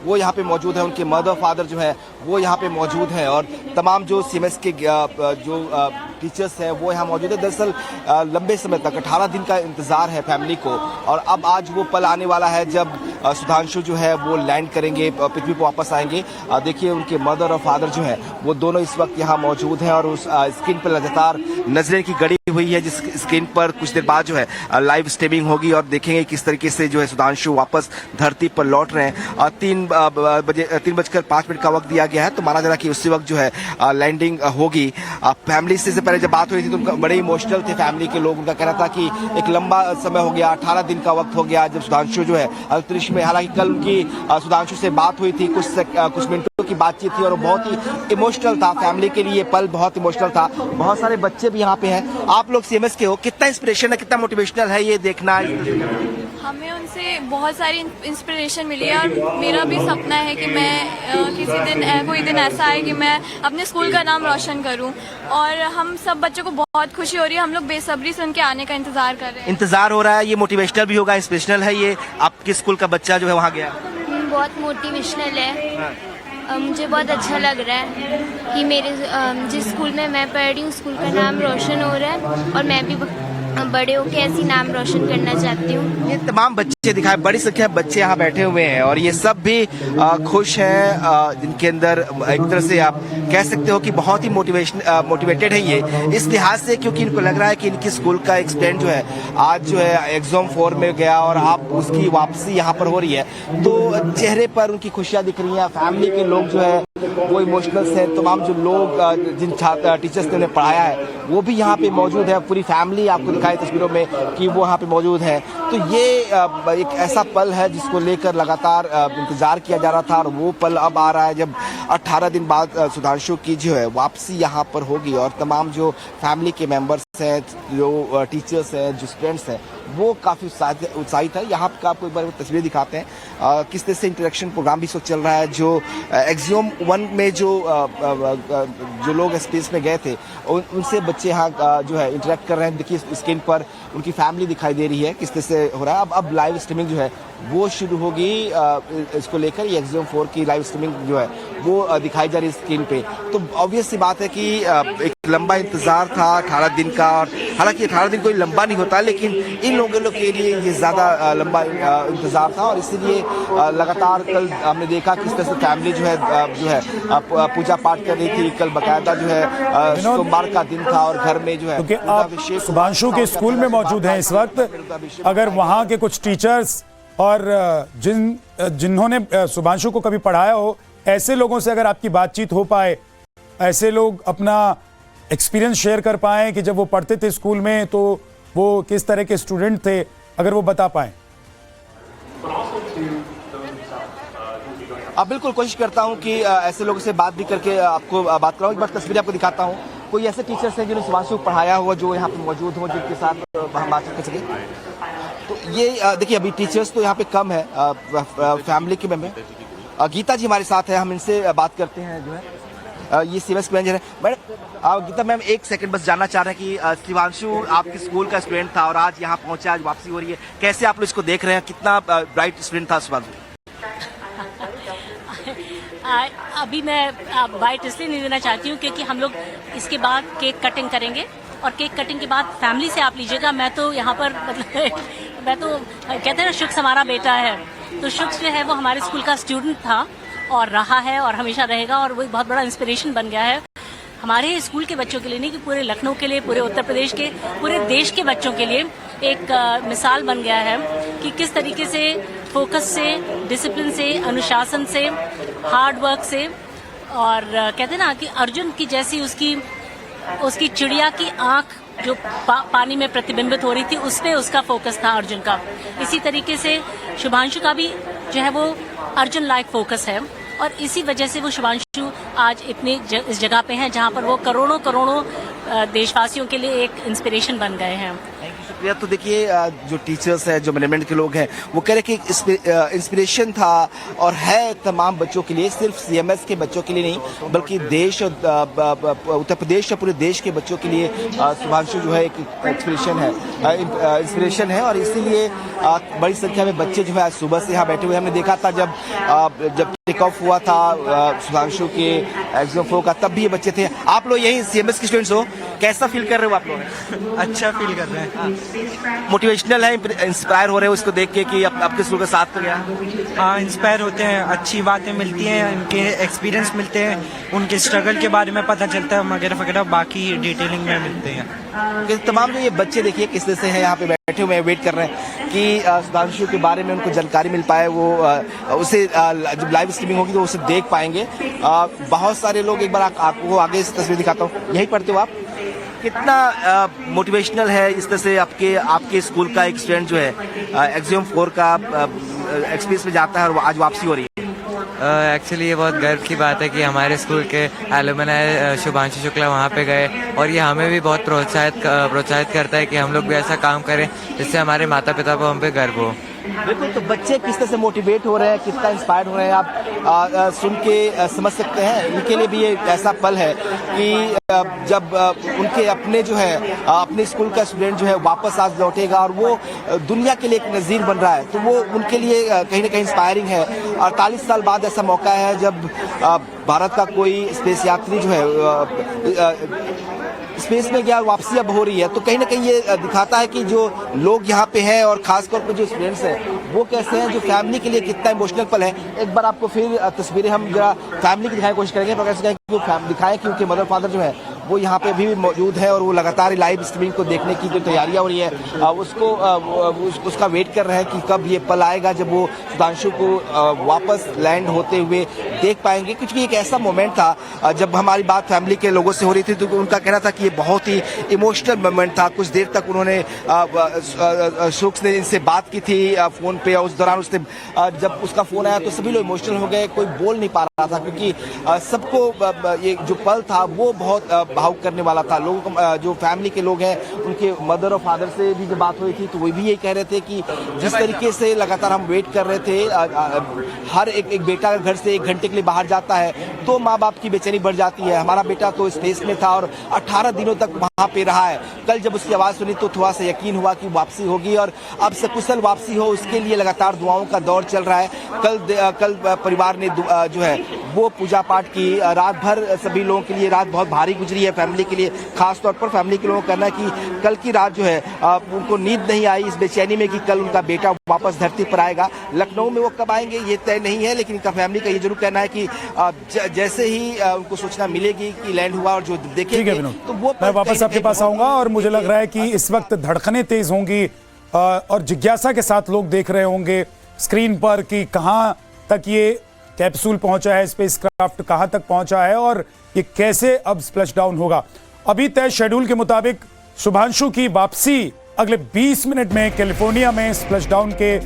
वो यहाँ पे मौजूद है, उनके मदर फादर जो है वो यहाँ पे मौजूद हैं और तमाम जो सीएमएस के जो टीचर्स हैं वो यहाँ मौजूद है। दरअसल लंबे समय तक 18 दिन का इंतज़ार है फैमिली को और अब आज वो पल आने वाला है जब सुधांशु जो है वो लैंड करेंगे, पृथ्वी पर वापस आएंगे। देखिए उनके मदर और फादर जो है वो दोनों इस वक्त यहाँ मौजूद हैं और उस स्क्रीन पर लगातार नजरें की गड़ी हुई है, जिस स्क्रीन पर कुछ देर बाद जो है लाइव स्ट्रीमिंग होगी और देखेंगे किस तरीके से जो है सुधांशु वापस धरती पर लौट रहे हैं। 3:05 का वक्त दिया गया है, तो माना जा रहा है कि उसी वक्त जो है लैंडिंग होगी। फैमिली से पहले जब बात हुई थी तो बड़े इमोशनल थे फैमिली के लोग। उनका कहना था कि एक लंबा समय हो गया, 18 दिन का वक्त हो गया जब सुधांशु जो है अंतरिक्ष में। हालांकि कल उनकी सुधांशु से बात हुई थी, कुछ मिनटों की बातचीत थी और बहुत ही इमोशनल था फैमिली के लिए। पल बहुत इमोशनल था। बहुत सारे बच्चे भी यहाँ पे हैं। आप लोग सीएमएस के हो, कितना इंस्पिरेशन है, कितना मोटिवेशनल है ये देखना? हमें उनसे बहुत सारी इंस्पिरेशन मिली है और मेरा भी सपना है कि मैं किसी दिन कोई दिन ऐसा आए कि मैं अपने स्कूल का नाम रोशन करूं और हम सब बच्चों को बहुत खुशी हो रही है। हम लोग बेसब्री से उनके आने का इंतजार कर रहे हैं। इंतजार हो रहा है, ये मोटिवेशनल भी होगा, इंस्पिरेशनल है ये। आपके स्कूल का बच्चा जो है वहाँ गया, बहुत मोटिवेशनल है। मुझे बहुत अच्छा लग रहा है कि मेरे जिस स्कूल में मैं पढ़ रही हूँ स्कूल का नाम रोशन हो रहा है और मैं भी बड़े होकर ऐसी नाम रोशन करना चाहती हूँ। ये तमाम बच्चे दिखाए, बड़ी संख्या बच्चे यहाँ बैठे हुए हैं और ये सब भी खुश हैं, जिनके अंदर एक तरह से आप कह सकते हो कि बहुत ही मोटिवेटेड है ये इस लिहाज से, क्योंकि इनको लग रहा है कि इनकी स्कूल का एक स्टूडेंट जो है आज जो है एग्जाम 4 में गया और आप उसकी वापसी यहाँ पर हो रही है, तो चेहरे पर उनकी खुशियाँ दिख रही हैं। फैमिली के लोग जो है वो इमोशनल है। तमाम जो लोग जिन टीचर्स ने उन्हें पढ़ाया है वो भी यहाँ पे मौजूद है। पूरी फैमिली आपको दिखाई तस्वीरों में कि वो यहाँ पे मौजूद है। तो ये एक ऐसा पल है जिसको लेकर लगातार इंतजार किया जा रहा था और वो पल अब आ रहा है जब 18 दिन बाद सुधांशु की जो है वापसी यहाँ पर होगी और तमाम जो फैमिली के मेंबर्स हैं, जो टीचर्स हैं, जो स्टूडेंट्स हैं, वो काफ़ी उत्साहित है। यहाँ का आपको एक बार तस्वीर दिखाते हैं किस तरह से इंटरेक्शन प्रोग्राम भी इस वक्त चल रहा है। जो एग्जाम 1 में जो लोग स्पेस में गए थे उनसे बच्चे यहाँ जो है इंटरेक्ट कर रहे हैं। देखिए स्क्रीन पर उनकी फैमिली दिखाई दे रही है किस तरह से हो रहा है। अब लाइव स्ट्रीमिंग जो है वो शुरू होगी इसको लेकर। ये एग्जाम 4 की लाइव स्ट्रीमिंग जो है वो दिखाई जा रही है स्क्रीन पे। तो ऑब्वियस सी बात है कि एक लंबा इंतजार था 18 दिन का, और हालांकि 18 दिन कोई लंबा नहीं होता लेकिन इन लोगों के लिए ये ज़्यादा लंबा इंतजार था और इसीलिए लगातार कल हमने देखा किस तरह से फैमिली जो है पूजा पाठ कर रही थी। कल बकायदा जो है सोमवार का दिन था और घर में जो है क्योंकि आप सुधांशु के स्कूल में मौजूद हैं इस वक्त। अगर वहाँ के कुछ टीचर्स और जिन्होंने सुधांशु को कभी पढ़ाया हो, ऐसे लोगों से अगर आपकी बातचीत हो पाए, ऐसे लोग अपना एक्सपीरियंस शेयर कर पाएं कि जब वो पढ़ते थे स्कूल में तो वो किस तरह के स्टूडेंट थे, अगर वो बता पाएं। बिल्कुल कोशिश करता हूं कि ऐसे लोगों से बात भी करके आपको बात कराऊं। एक बार तस्वीर आपको दिखाता हूं। कोई ऐसे टीचर्स हैं जिन्होंने सुधांशु को पढ़ाया हुआ जो यहाँ पे मौजूद हो, जिनके साथ हम बात कर सकें। तो ये देखिए अभी टीचर्स तो यहाँ पे कम है, फैमिली के मेंबर गीता जी हमारे साथ है, हम इनसे बात करते हैं। जो है ये सीएमएस मैनेजर है। मैडम गीता मैम, एक सेकंड बस जानना चाह रहे हैं कि सुधांशु आपके स्कूल का स्टूडेंट था और आज यहाँ पहुंचा, आज वापसी हो रही है, कैसे आप लोग इसको देख रहे हैं? कितना ब्राइट स्टूडेंट था सुधांशु? अभी मैं बाइट इसलिए नहीं देना चाहती हूँ क्योंकि हम लोग इसके बाद केक कटिंग करेंगे और केक कटिंग के बाद फैमिली से आप लीजिएगा। मैं तो यहाँ पर मतलब मैं तो कहते हैं ना, शुक्स हमारा बेटा है, तो शुक्स जो है वो हमारे स्कूल का स्टूडेंट था और रहा है और हमेशा रहेगा और वो एक बहुत बड़ा इंस्पिरेशन बन गया है हमारे स्कूल के बच्चों के लिए, नहीं कि पूरे लखनऊ के लिए, पूरे उत्तर प्रदेश के, पूरे देश के बच्चों के लिए एक मिसाल बन गया है कि किस तरीके से फोकस से, डिसिप्लिन से, अनुशासन से, हार्ड वर्क से, और कहते हैं ना कि अर्जुन की जैसी उसकी चिड़िया की आंख जो पानी में प्रतिबिंबित हो रही थी, उस पे उसका फोकस था अर्जुन का। इसी तरीके से शुभांशु का भी जो है वो अर्जुन लाइक फोकस है और इसी वजह से वो शुभांशु आज इतनी इस जगह पे हैं जहाँ पर वो करोड़ों देशवासियों के लिए एक इंस्पिरेशन बन गए हैं। या तो देखिए जो टीचर्स हैं, जो मैनेजमेंट के लोग हैं, वो कह रहे हैं कि इंस्पिरेशन था और है तमाम बच्चों के लिए, सिर्फ सीएमएस के बच्चों के लिए नहीं बल्कि देश और उत्तर प्रदेश और पूरे देश के बच्चों के लिए शुभांशु जो है एक इंस्पिरेशन है। और इसीलिए बड़ी संख्या में बच्चे जो है आज सुबह से यहाँ बैठे हुए। हमने देखा था जब टेक ऑफ हुआ था शुभांशु के एग्जाम फ्लो का, तब भी ये बच्चे थे। आप लोग यही सीएमएस के स्टूडेंट्स हो, कैसा फील कर रहे हो आप लोग? अच्छा फील कर रहे हैं। मोटिवेशनल है, इंस्पायर हो रहे हो इसको देख के कि आपके स्कूल का साथ तो गया? हाँ, इंस्पायर होते हैं, अच्छी बातें मिलती हैं, उनके एक्सपीरियंस मिलते हैं, उनके स्ट्रगल के बारे में पता चलता है वगैरह वगैरह, बाकी डिटेलिंग में मिलते हैं। तमाम जो ये बच्चे देखिए किस तरह से हैं यहाँ पे बैठे हुए हैं, वेट कर रहे हैं कि शुभांशु के बारे में उनको जानकारी मिल पाए, वो उसे जब लाइव स्ट्रीमिंग होगी तो उसे देख पाएंगे। बहुत सारे लोग, एक बार आपको आगे से तस्वीर दिखाता हूँ, यहीं पढ़ते हो आप? कितना मोटिवेशनल है इस तरह से आपके स्कूल का एक स्टूडेंट जो है एग्जाम 4 का एक्सपीरियंस में जाता है और आज वापसी हो रही है? एक्चुअली ये बहुत गर्व की बात है कि हमारे स्कूल के एलुमनाई शुभांशु शुक्ला वहाँ पे गए, और ये हमें भी बहुत प्रोत्साहित करता है कि हम लोग भी ऐसा काम करें जिससे हमारे माता पिता को हम पे गर्व हो। बिल्कुल, तो बच्चे किस तरह से मोटिवेट हो रहे हैं, कितना इंस्पायर्ड हो रहे हैं, आप सुन के समझ सकते हैं। इनके लिए भी ये ऐसा पल है कि जब उनके अपने जो है अपने स्कूल का स्टूडेंट जो है वापस आज लौटेगा और वो दुनिया के लिए एक नज़ीर बन रहा है, तो वो उनके लिए कहीं ना कहीं इंस्पायरिंग है। 48 साल बाद ऐसा मौका है जब भारत का कोई स्पेस यात्री जो है स्पेस में गया, वापसी अब हो रही है, तो कहीं ना कहीं ये दिखाता है कि जो लोग यहाँ पे हैं और खासतौर पर जो स्टूडेंट्स हैं वो कैसे हैं, जो फैमिली के लिए कितना इमोशनल पल है। एक बार आपको फिर तस्वीरें हम जरा फैमिली की दिखाने की कोशिश करेंगे, तो कैसे दिखाएं कि उनके मदर फादर जो है वो यहाँ पे अभी भी मौजूद है और वो लगातार लाइव स्ट्रीमिंग को देखने की जो तैयारियां हो रही है उसका वेट कर रहे हैं कि कब ये पल आएगा जब वो शुभांशु को वापस लैंड होते हुए देख पाएंगे। क्योंकि एक ऐसा मोमेंट था जब हमारी बात फैमिली के लोगों से हो रही थी तो उनका कहना था कि ये बहुत ही इमोशनल मोमेंट था। कुछ देर तक उन्होंने शुक्स ने इनसे बात की थी फ़ोन पे, और उस दौरान उसने जब उसका फ़ोन आया तो सभी लोग इमोशनल हो गए, कोई बोल नहीं पा रहा था क्योंकि सबको ये जो पल था वो बहुत भावुक करने वाला था। लोगों को जो फैमिली के लोग हैं उनके मदर और फादर से भी जब बात हुई थी तो वो भी यही कह रहे थे कि जिस तरीके से लगातार हम वेट कर रहे थे, हर एक बेटा घर से 1 घंटे के लिए बाहर जाता है तो माँ बाप की बेचैनी बढ़ जाती है। हमारा बेटा तो स्पेस में था और 18 दिनों तक वहाँ पे रहा है। कल जब उसकी आवाज़ सुनी तो थोड़ा सा यकीन हुआ कि वापसी होगी और अब सकुशल वापसी हो उसके लिए लगातार दुआओं का दौर चल रहा है। कल परिवार ने जो है वो पूजा पाठ की, रात भर सभी लोगों के लिए रात बहुत भारी गुजरी है। फैमिली के लिए, खास तौर पर फैमिली के लोगों का कहना है कि कल की रात जो है उनको नींद नहीं आई इस बेचैनी में कि कल उनका बेटा वापस धरती पर आएगा। लखनऊ में वो कब आएंगे ये तय नहीं है, लेकिन इनका फैमिली का ये जरूर कहना है कि जैसे ही उनको सूचना मिलेगी कि लैंड हुआ और जो देखेंगे तो वो मैं वापस आपके पास आऊंगा। और मुझे लग रहा है कि इस वक्त धड़कनें तेज होंगी और जिज्ञासा के साथ लोग देख रहे होंगे स्क्रीन पर कि कहां तक ये कैप्सूल पहुंचा है, स्पेसक्राफ्ट कहां तक पहुंचा है और ये कैसे अब स्प्लैश डाउन होगा। अभी तय शेड्यूल के मुताबिक शुभांशु की वापसी अगले 20 मिनट में कैलिफोर्निया में स्प्लैश डाउन के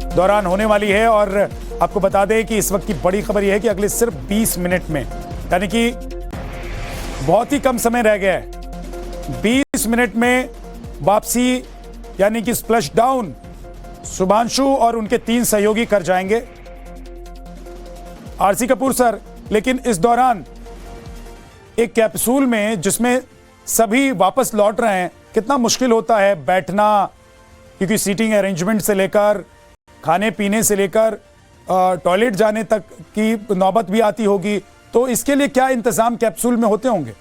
दौरान होने वाली है। और आपको बता दें कि इस वक्त की बड़ी खबर यह है कि अगले सिर्फ 20 मिनट में, यानी कि बहुत ही कम समय रह गया है, 20 मिनट में वापसी यानी कि स्प्लैश डाउन शुभांशु और उनके 3 सहयोगी कर जाएंगे। आरसी कपूर सर, लेकिन इस दौरान एक कैप्सूल में जिसमें सभी वापस लौट रहे हैं, कितना मुश्किल होता है बैठना, क्योंकि सीटिंग अरेंजमेंट से लेकर खाने पीने से लेकर टॉयलेट जाने तक की नौबत भी आती होगी, तो इसके लिए क्या इंतजाम कैप्सूल में होते होंगे?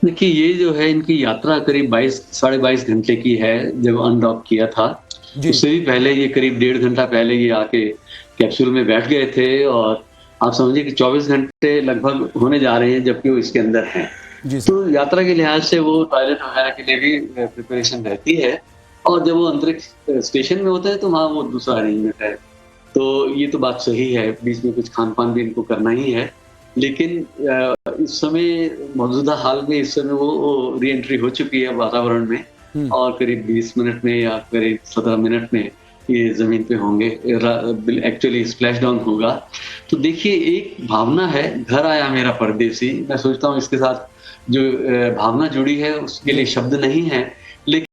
देखिए, ये जो है इनकी यात्रा करीब 22 22 घंटे की है। जब अनडॉक किया था उससे भी पहले ये करीब 1.5 घंटा पहले ये आके कैप्सूल में बैठ गए थे और आप समझिए कि 24 घंटे लगभग होने जा रहे हैं जबकि वो इसके अंदर हैं। तो यात्रा के लिहाज से वो टॉयलेट वगैरह के लिए भी प्रिपरेशन रहती है, और जब वो अंतरिक्ष स्टेशन में होता है तो वहाँ वो दूसरा अरेंजमेंट है। तो ये तो बात सही है, बीच में कुछ खान पान भी इनको करना ही है, लेकिन इस समय मौजूदा हाल में इस समय वो री एंट्री हो चुकी है वातावरण में और करीब 20 मिनट में या करीब 17 मिनट में ये जमीन पे होंगे, एक्चुअली स्प्लैश डाउन होगा। तो देखिए, एक भावना है, घर आया मेरा परदेसी। मैं सोचता हूँ इसके साथ जो भावना जुड़ी है उसके लिए शब्द नहीं है, लेकिन